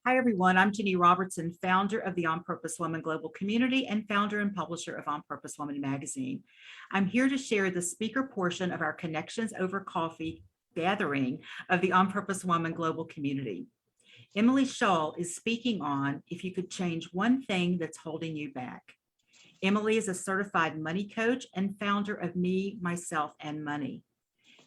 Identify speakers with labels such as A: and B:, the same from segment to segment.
A: Hi, everyone. I'm Jenny Robertson, founder of the On Purpose Woman Global Community and founder and publisher of On Purpose Woman magazine. I'm here to share the speaker portion of our Connections Over Coffee gathering of the On Purpose Woman Global Community. Emily Shull is speaking on if you could change one thing that's holding you back. Emily is a certified money coach and founder of Me, Myself, and Money.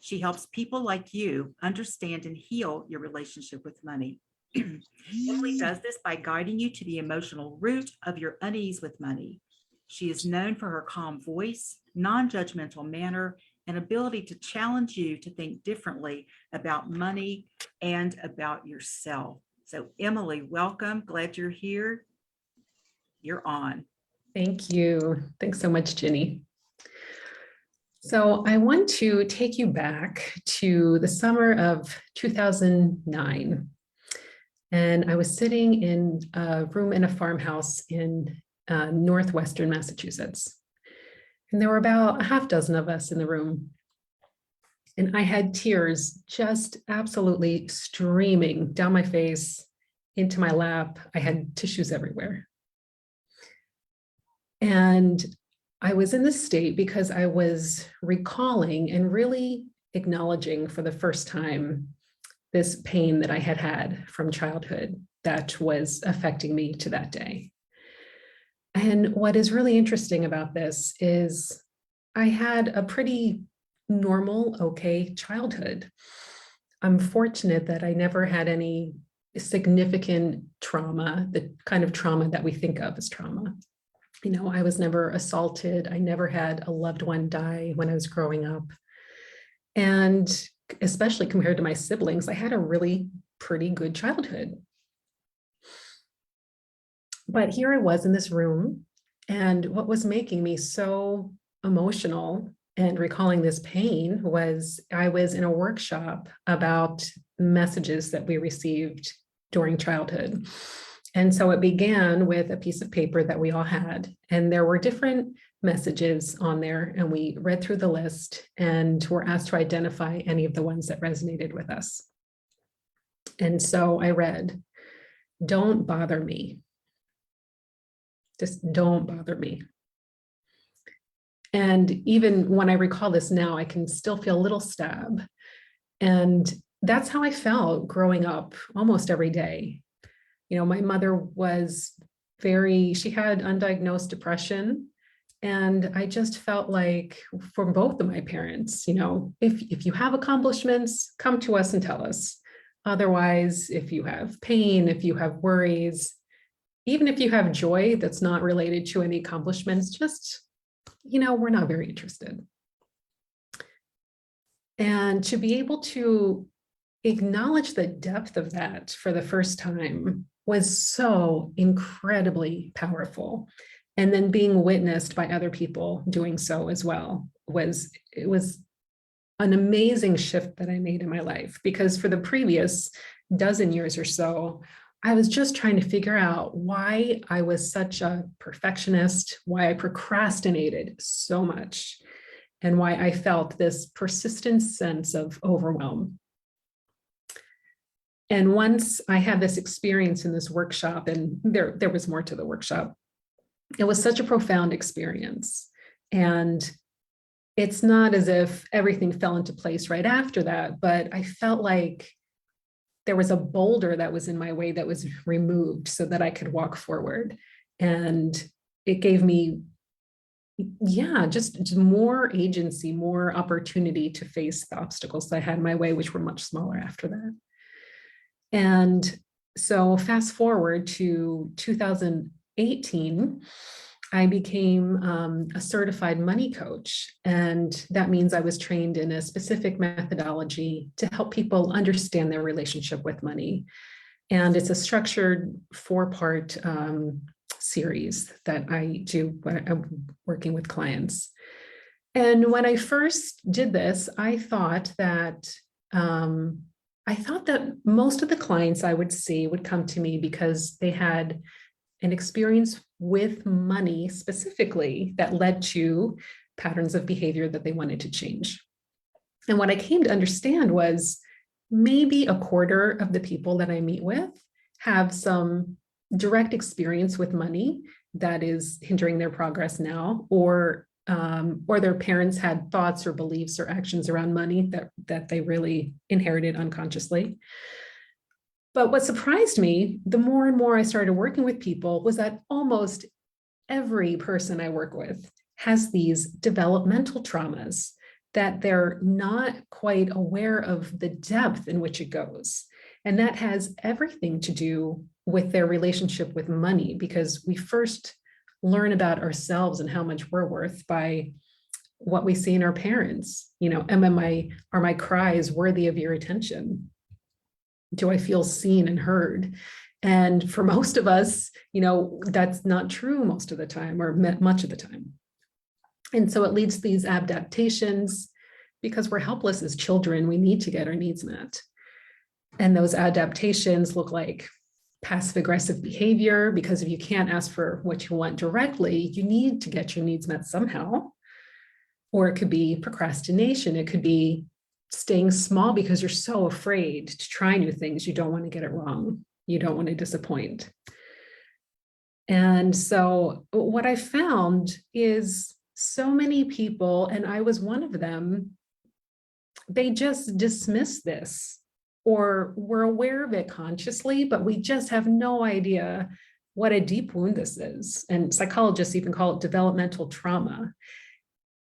A: She helps people like you understand and heal your relationship with money. Emily does this by guiding you to the emotional root of your unease with money. She is known for her calm voice, non-judgmental manner, and ability to challenge you to think differently about money and about yourself. So Emily, welcome. Glad you're here. You're on.
B: Thank you. Thanks so much, Jenny. So I want to take you back to the summer of 2009. And I was sitting in a room in a farmhouse in northwestern Massachusetts. And there were about a half dozen of us in the room. And I had tears just absolutely streaming down my face, into my lap. I had tissues everywhere. And I was in this state because I was recalling and really acknowledging for the first time this pain that I had had from childhood that was affecting me to that day. And what is really interesting about this is I had a pretty normal, okay childhood. I'm fortunate that I never had any significant trauma, the kind of trauma that we think of as trauma. You know, I was never assaulted. I never had a loved one die when I was growing up. And especially compared to my siblings, I had a really pretty good childhood. But here I was in this room, and what was making me so emotional and recalling this pain was I was in a workshop about messages that we received during childhood. And so it began with a piece of paper that we all had, and there were different messages on there, and we read through the list and were asked to identify any of the ones that resonated with us. And so I read, "Don't bother me. Just don't bother me." And even when I recall this now, I can still feel a little stab. And that's how I felt growing up almost every day. You know, my mother was she had undiagnosed depression. And I just felt like from both of my parents, you know, if you have accomplishments, come to us and tell us. Otherwise, if you have pain, if you have worries, even if you have joy that's not related to any accomplishments, just, you know, we're not very interested. And to be able to acknowledge the depth of that for the first time was so incredibly powerful. And then being witnessed by other people doing so as well it was an amazing shift that I made in my life, because for the previous dozen years or so, I was just trying to figure out why I was such a perfectionist, why I procrastinated so much, and why I felt this persistent sense of overwhelm. And once I had this experience in this workshop, and there was more to the workshop, it was such a profound experience. And it's not as if everything fell into place right after that, but I felt like there was a boulder that was in my way that was removed so that I could walk forward. And it gave me, just more agency, more opportunity to face the obstacles that I had in my way, which were much smaller after that. And so fast forward to 2018, I became a certified money coach. And that means I was trained in a specific methodology to help people understand their relationship with money. And it's a structured 4-part series that I do when I'm working with clients. And when I first did this, I thought that most of the clients I would see would come to me because they had an experience with money specifically that led to patterns of behavior that they wanted to change. And what I came to understand was maybe a quarter of the people that I meet with have some direct experience with money that is hindering their progress now, or their parents had thoughts or beliefs or actions around money that they really inherited unconsciously. But what surprised me, the more and more I started working with people, was that almost every person I work with has these developmental traumas that they're not quite aware of the depth in which it goes. And that has everything to do with their relationship with money, because we first learn about ourselves and how much we're worth by what we see in our parents. You know, are my cries worthy of your attention? Do I feel seen and heard? And for most of us, you know, that's not true most of the time, or much of the time. And so it leads to these adaptations. Because we're helpless as children, we need to get our needs met. And those adaptations look like passive aggressive behavior, because if you can't ask for what you want directly, you need to get your needs met somehow. Or it could be procrastination. It could be staying small because you're so afraid to try new things. You don't want to get it wrong. You don't want to disappoint. And so what I found is so many people, and I was one of them, they just dismiss this, or we're aware of it consciously, but we just have no idea what a deep wound this is. And psychologists even call it developmental trauma.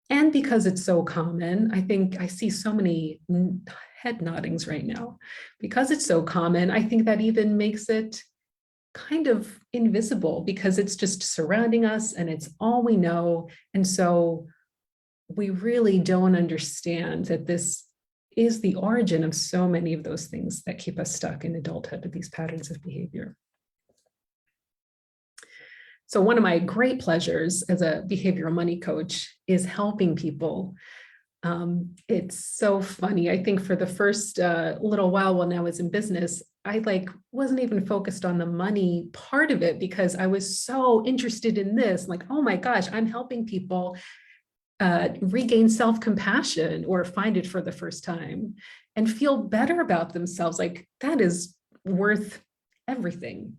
B: And because it's so common, I think I see so many head noddings right now. Because it's so common, I think that even makes it kind of invisible, because it's just surrounding us and it's all we know. And so we really don't understand that this is the origin of so many of those things that keep us stuck in adulthood, of these patterns of behavior. So one of my great pleasures as a behavioral money coach is helping people. It's so funny. I think for the first little while when I was in business, I wasn't even focused on the money part of it, because I was so interested in this. Like, oh my gosh, I'm helping people regain self-compassion, or find it for the first time, and feel better about themselves. Like, that is worth everything.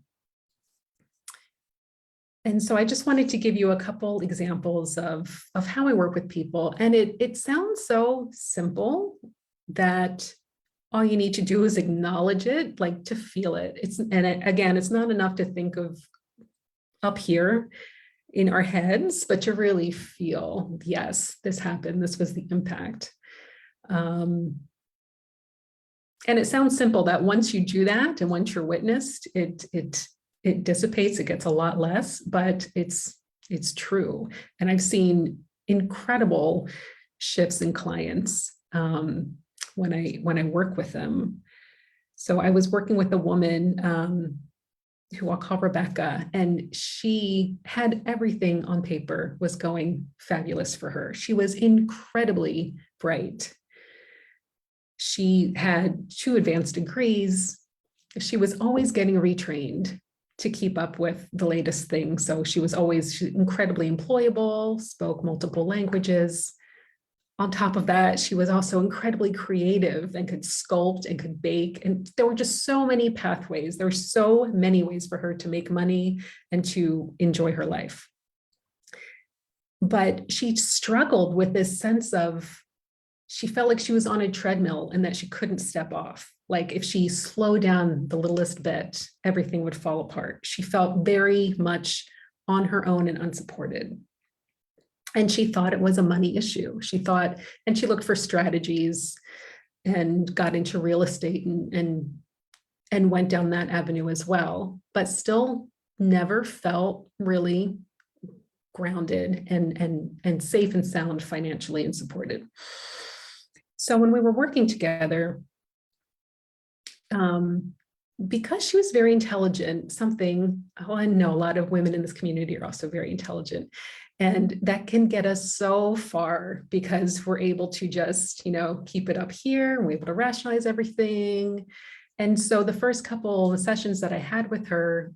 B: And so I just wanted to give you a couple examples of how I work with people. And it sounds so simple that all you need to do is acknowledge it, like to feel it. Again, it's not enough to think of up here in our heads, but to really feel, yes, this happened, this was the impact. And it sounds simple that once you do that, and once you're witnessed, it dissipates, it gets a lot less, but it's true. And I've seen incredible shifts in clients when I work with them. So I was working with a woman who I'll call Rebecca, and she had everything on paper was going fabulous for her. She was incredibly bright. She had 2 advanced degrees. She was always getting retrained to keep up with the latest thing. So she was always incredibly employable, spoke multiple languages. On top of that, she was also incredibly creative and could sculpt and could bake. And there were just so many pathways. There were so many ways for her to make money and to enjoy her life. But she struggled with this sense of, she felt like she was on a treadmill and that she couldn't step off. Like if she slowed down the littlest bit, everything would fall apart. She felt very much on her own and unsupported. And she thought it was a money issue. She thought, and she looked for strategies and got into real estate and went down that avenue as well, but still never felt really grounded and safe and sound financially and supported. So when we were working together, because she was very intelligent, I know a lot of women in this community are also very intelligent. And that can get us so far because we're able to just, keep it up here. We're able to rationalize everything. And so the first couple of sessions that I had with her,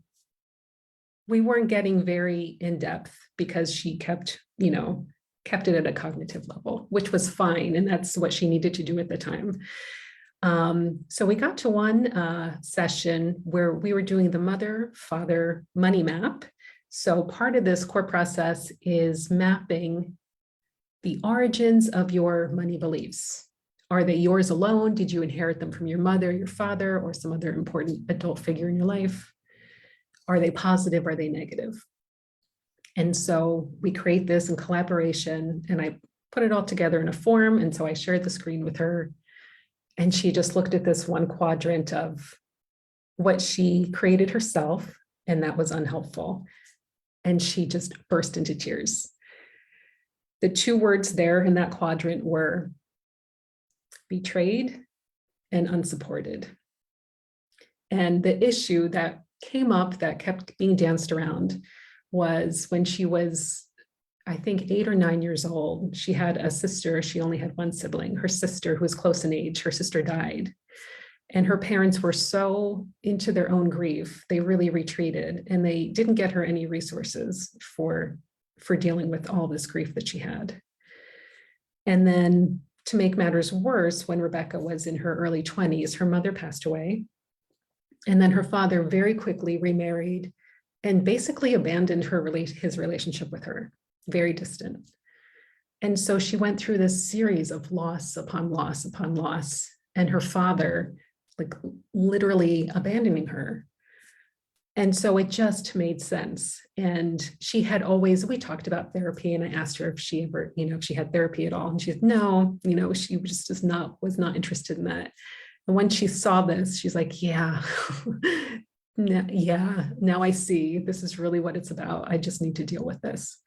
B: we weren't getting very in depth because she kept it at a cognitive level, which was fine. And that's what she needed to do at the time. So we got to one session where we were doing the mother-father money map. So part of this core process is mapping the origins of your money beliefs. Are they yours alone? Did you inherit them from your mother, your father, or some other important adult figure in your life? Are they positive? Are they negative? And so we create this in collaboration, and I put it all together in a form. And so I shared the screen with her, and she just looked at this one quadrant of what she created herself, and that was unhelpful. And she just burst into tears. The two words there in that quadrant were betrayed and unsupported. And the issue that came up that kept being danced around was when she was, I think, 8 or 9 years old. She had a sister. She only had one sibling. Her sister, who was close in age, her sister died. And her parents were so into their own grief, they really retreated, and they didn't get her any resources for dealing with all this grief that she had. And then, to make matters worse, when Rebecca was in her early 20s, her mother passed away. And then her father very quickly remarried and basically abandoned his relationship with her, very distant. And so she went through this series of loss upon loss upon loss, and her father, like, literally abandoning her. And so it just made sense. And she had always, we talked about therapy, and I asked her if she ever, if she had therapy at all. And she said, no, she just was not interested in that. And when she saw this, she's like, yeah, yeah, now I see this is really what it's about. I just need to deal with this.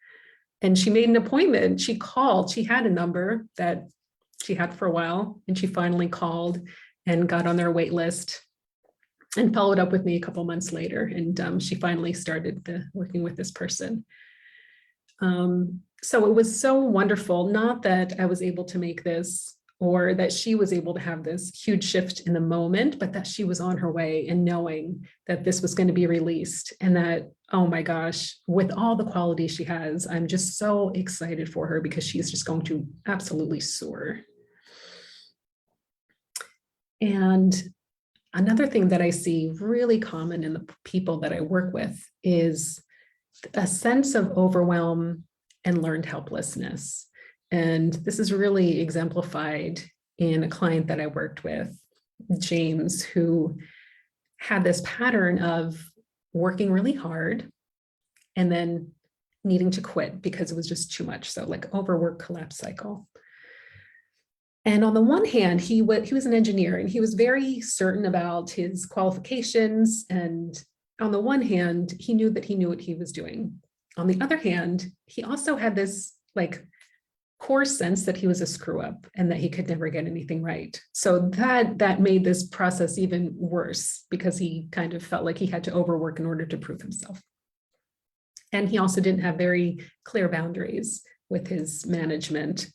B: And she made an appointment. She called, she had a number that she had for a while, and she finally called and got on their wait list and followed up with me a couple months later. And she finally started working with this person. So it was so wonderful, not that I was able to make this or that she was able to have this huge shift in the moment, but that she was on her way and knowing that this was going to be released, and that, oh my gosh, with all the qualities she has, I'm just so excited for her because she's just going to absolutely soar. And another thing that I see really common in the people that I work with is a sense of overwhelm and learned helplessness. And this is really exemplified in a client that I worked with, James, who had this pattern of working really hard and then needing to quit because it was just too much. So, like, overwork-collapse cycle. And on the one hand, he was an engineer, and he was very certain about his qualifications. And on the one hand, he knew that he knew what he was doing. On the other hand, he also had this, like, core sense that he was a screw up and that he could never get anything right. So that made this process even worse because he kind of felt like he had to overwork in order to prove himself. And he also didn't have very clear boundaries with his management.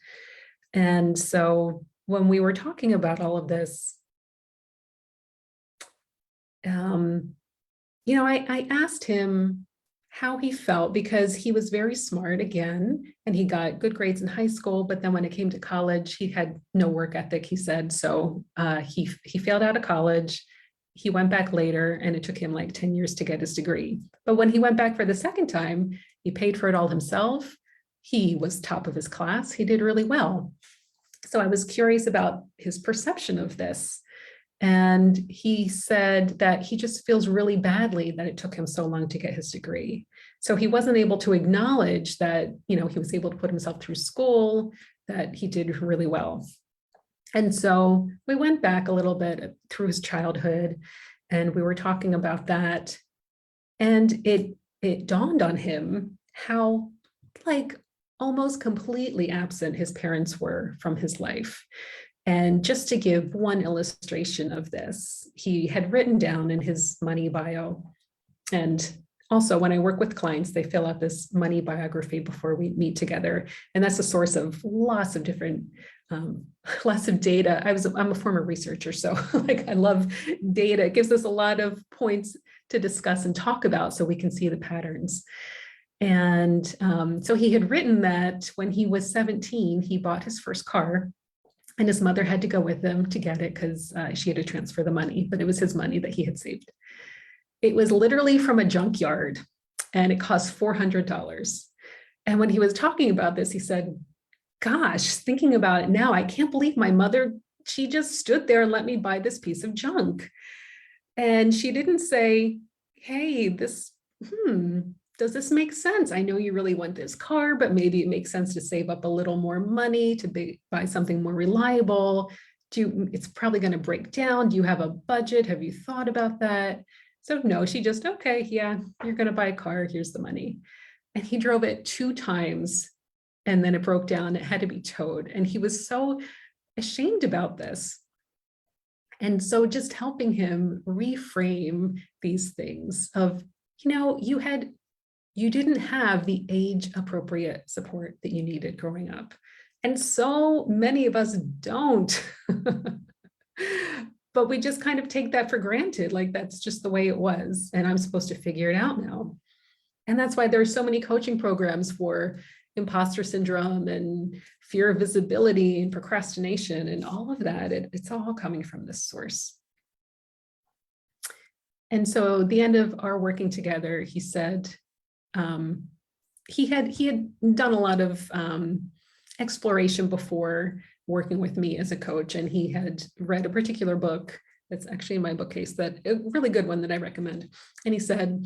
B: And so when we were talking about all of this, I asked him how he felt, because he was very smart again, and he got good grades in high school. But then when it came to college, he had no work ethic, he said. So he failed out of college. He went back later, and it took him like 10 years to get his degree. But when he went back for the second time, he paid for it all himself. He was top of his class. He did really well. So I was curious about his perception of this. And he said that he just feels really badly that it took him so long to get his degree. So he wasn't able to acknowledge that, he was able to put himself through school, that he did really well. And so we went back a little bit through his childhood, and we were talking about that. And it dawned on him how, like, almost completely absent his parents were from his life. And just to give one illustration of this, he had written down in his money bio, and also when I work with clients, they fill out this money biography before we meet together. And that's a source of lots of different, lots of data. I'm a former researcher, so like, I love data. It gives us a lot of points to discuss and talk about so we can see the patterns. And so he had written that when he was 17, he bought his first car. And his mother had to go with him to get it because she had to transfer the money, but it was his money that he had saved. It was literally from a junkyard and it cost $400. And when he was talking about this, he said, gosh, thinking about it now, I can't believe my mother, she just stood there and let me buy this piece of junk. And she didn't say, hey, does this make sense? I know you really want this car, but maybe it makes sense to save up a little more money to buy something more reliable. It's probably going to break down. Do you have a budget? Have you thought about that? So no, she just, okay, yeah, you're going to buy a car. Here's the money. And he drove it 2 times and then it broke down. It had to be towed. And he was so ashamed about this. And so just helping him reframe these things of, you didn't have the age appropriate support that you needed growing up. And so many of us don't. But we just kind of take that for granted. Like that's just the way it was. And I'm supposed to figure it out now. And that's why there are so many coaching programs for imposter syndrome and fear of visibility and procrastination and all of that. It's all coming from this source. And so at the end of our working together, he said, he had done a lot of exploration before working with me as a coach, and he had read a particular book that's actually in my bookcase, that a really good one that I recommend. And he said,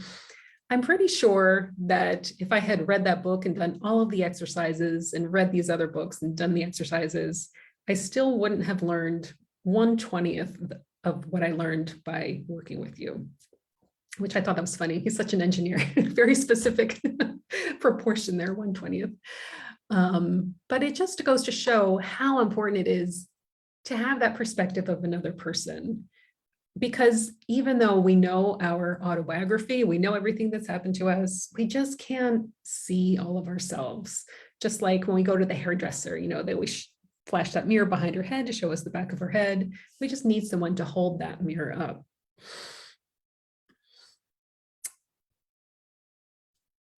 B: I'm pretty sure that if I had read that book and done all of the exercises and read these other books and done the exercises, I still wouldn't have learned 1/20th of what I learned by working with you, which I thought that was funny. He's such an engineer, very specific proportion there, 1/20th. But it just goes to show how important it is to have that perspective of another person. Because even though we know our autobiography, we know everything that's happened to us, we just can't see all of ourselves. Just like when we go to the hairdresser, they always flash that mirror behind her head to show us the back of her head. We just need someone to hold that mirror up.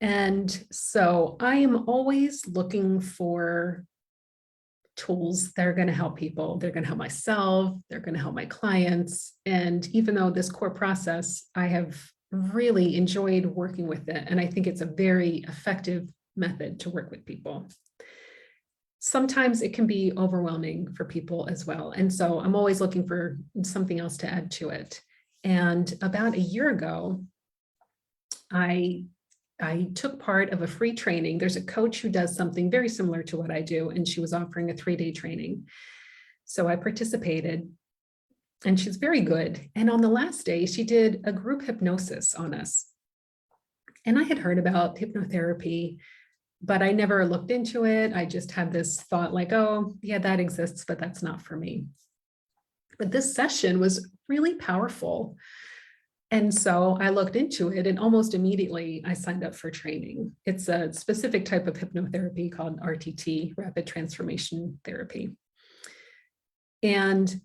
B: And so I am always looking for tools that are going to help people. They're going to help myself. They're going to help my clients. And even though this core process, I have really enjoyed working with it. And I think it's a very effective method to work with people. Sometimes it can be overwhelming for people as well. And so I'm always looking for something else to add to it. And about a year ago, I took part of a free training. There's a coach who does something very similar to what I do, and she was offering a 3-day training. So I participated, and she's very good. And on the last day, she did a group hypnosis on us. And I had heard about hypnotherapy, but I never looked into it. I just had this thought like, oh, yeah, that exists, but that's not for me. But this session was really powerful. And so I looked into it, and almost immediately I signed up for training. It's a specific type of hypnotherapy called RTT, Rapid Transformation Therapy. And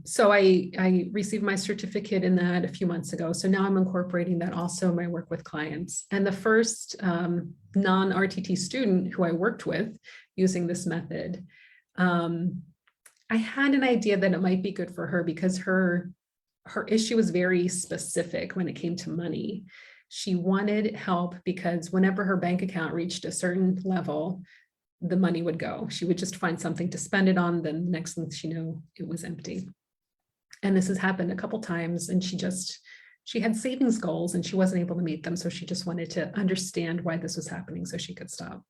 B: so I received my certificate in that a few months ago. So now I'm incorporating that also in my work with clients. And the first non-RTT student who I worked with using this method, I had an idea that it might be good for her because her issue was very specific when it came to money. She wanted help because whenever her bank account reached a certain level, the money would go. She would just find something to spend it on, then the next thing she knew, it was empty. And this has happened a couple times, and she had savings goals and she wasn't able to meet them. So she just wanted to understand why this was happening so she could stop.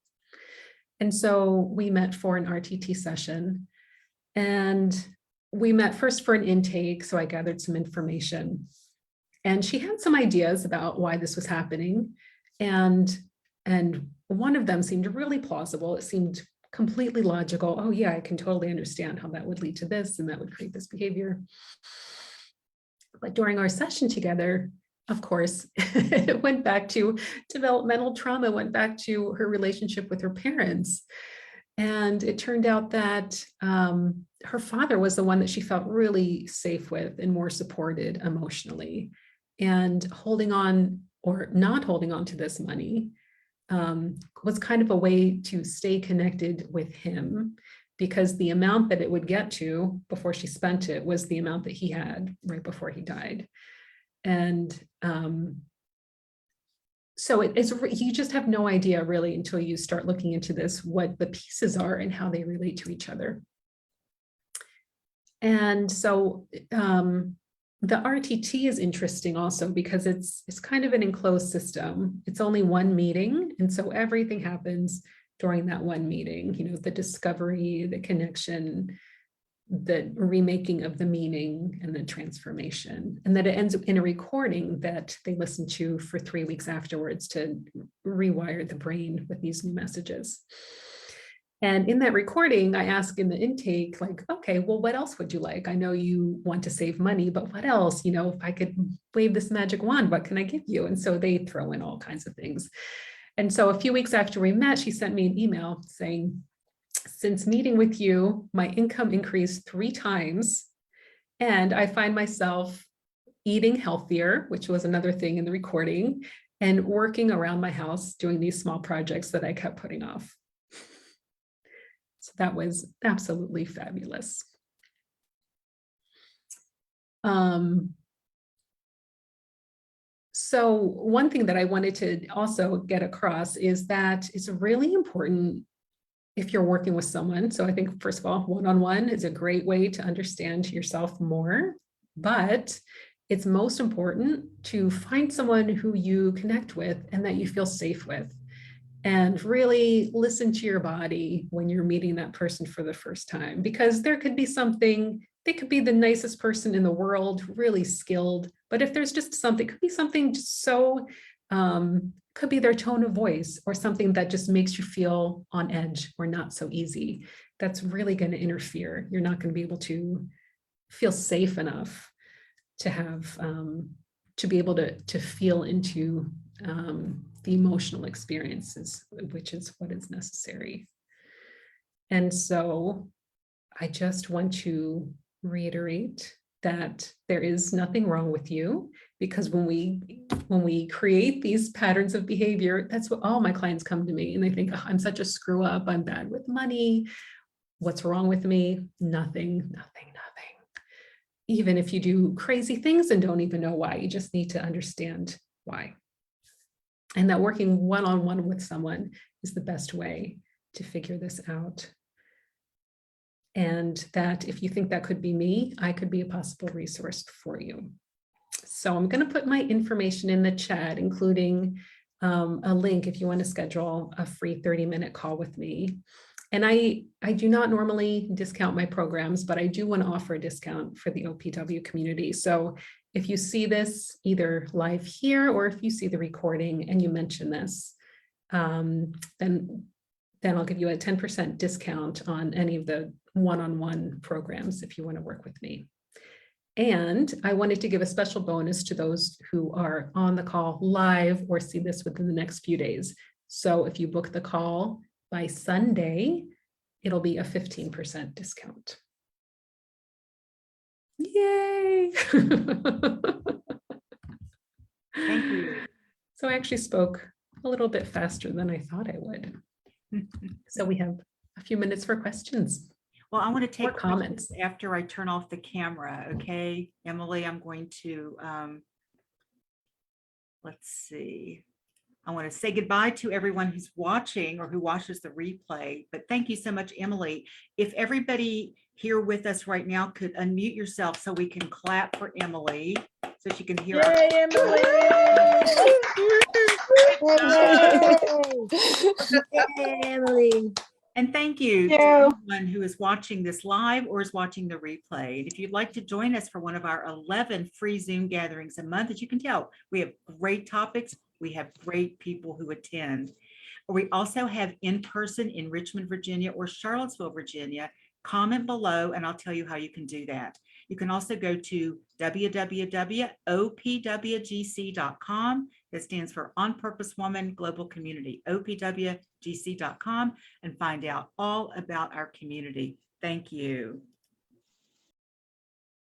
B: And so we met for an RTT session, and we met first for an intake. So I gathered some information, and she had some ideas about why this was happening. And one of them seemed really plausible. It seemed completely logical. Oh yeah, I can totally understand how that would lead to this and that would create this behavior. But during our session together, of course, it went back to developmental trauma, went back to her relationship with her parents. And it turned out that her father was the one that she felt really safe with and more supported emotionally. And holding on or not holding on to this money was kind of a way to stay connected with him because the amount that it would get to before she spent it was the amount that he had right before he died. And so you just have no idea really until you start looking into this, what the pieces are and how they relate to each other. And so the RTT is interesting also because it's kind of an enclosed system. It's only one meeting. And so everything happens during that one meeting, you know, the discovery, the connection, the remaking of the meaning and the transformation. And that it ends up in a recording that they listen to for 3 weeks afterwards to rewire the brain with these new messages. And in that recording, I ask in the intake, like, okay, well, what else would you like? I know you want to save money, but what else? You know, if I could wave this magic wand, what can I give you? And so they throw in all kinds of things. And so a few weeks after we met, she sent me an email saying, since meeting with you, my income increased 3 times. And I find myself eating healthier, which was another thing in the recording, and working around my house, doing these small projects that I kept putting off. So that was absolutely fabulous. So one thing that I wanted to also get across is that it's really important if you're working with someone. So I think, first of all, one-on-one is a great way to understand yourself more, but it's most important to find someone who you connect with and that you feel safe with. And really listen to your body when you're meeting that person for the first time, because there could be something, they could be the nicest person in the world, really skilled, but if there's just something, it could be something just so, could be their tone of voice or something that just makes you feel on edge or not so easy. That's really going to interfere. You're not going to be able to feel safe enough to have, to be able to feel into the emotional experiences, which is what is necessary. And so I just want to reiterate that there is nothing wrong with you, because when we create these patterns of behavior, that's what all my clients come to me and they think, oh, I'm such a screw up, I'm bad with money. What's wrong with me? Nothing. Even if you do crazy things and don't even know why, you just need to understand why. And that working one-on-one with someone is the best way to figure this out. And that if you think that could be me, I could be a possible resource for you. So I'm going to put my information in the chat, including a link if you want to schedule a free 30-minute call with me. And I do not normally discount my programs, but I do want to offer a discount for the OPW community. So if you see this either live here or if you see the recording and you mention this, then I'll give you a 10% discount on any of the one-on-one programs if you want to work with me. And I wanted to give a special bonus to those who are on the call live or see this within the next few days. So if you book the call by Sunday, it'll be a 15% discount. Yay!
A: Thank you.
B: So I actually spoke a little bit faster than I thought I would. So we have a few minutes for questions.
A: Well, I want to take
B: comments
A: after I turn off the camera. Okay, Emily, I'm going to, let's see. I want to say goodbye to everyone who's watching or who watches the replay, but thank you so much, Emily. If everybody here with us right now could unmute yourself so we can clap for Emily so she can hear us.
C: Emily!
D: Yay, Emily.
A: And thank you to everyone who is watching this live or is watching the replay. And if you'd like to join us for one of our 11 free Zoom gatherings a month, as you can tell, we have great topics. We have great people who attend. We also have in-person in Richmond, Virginia or Charlottesville, Virginia. Comment below and I'll tell you how you can do that. You can also go to www.opwgc.com. That stands for On Purpose Woman Global Community, opwgc.com, and find out all about our community. Thank you.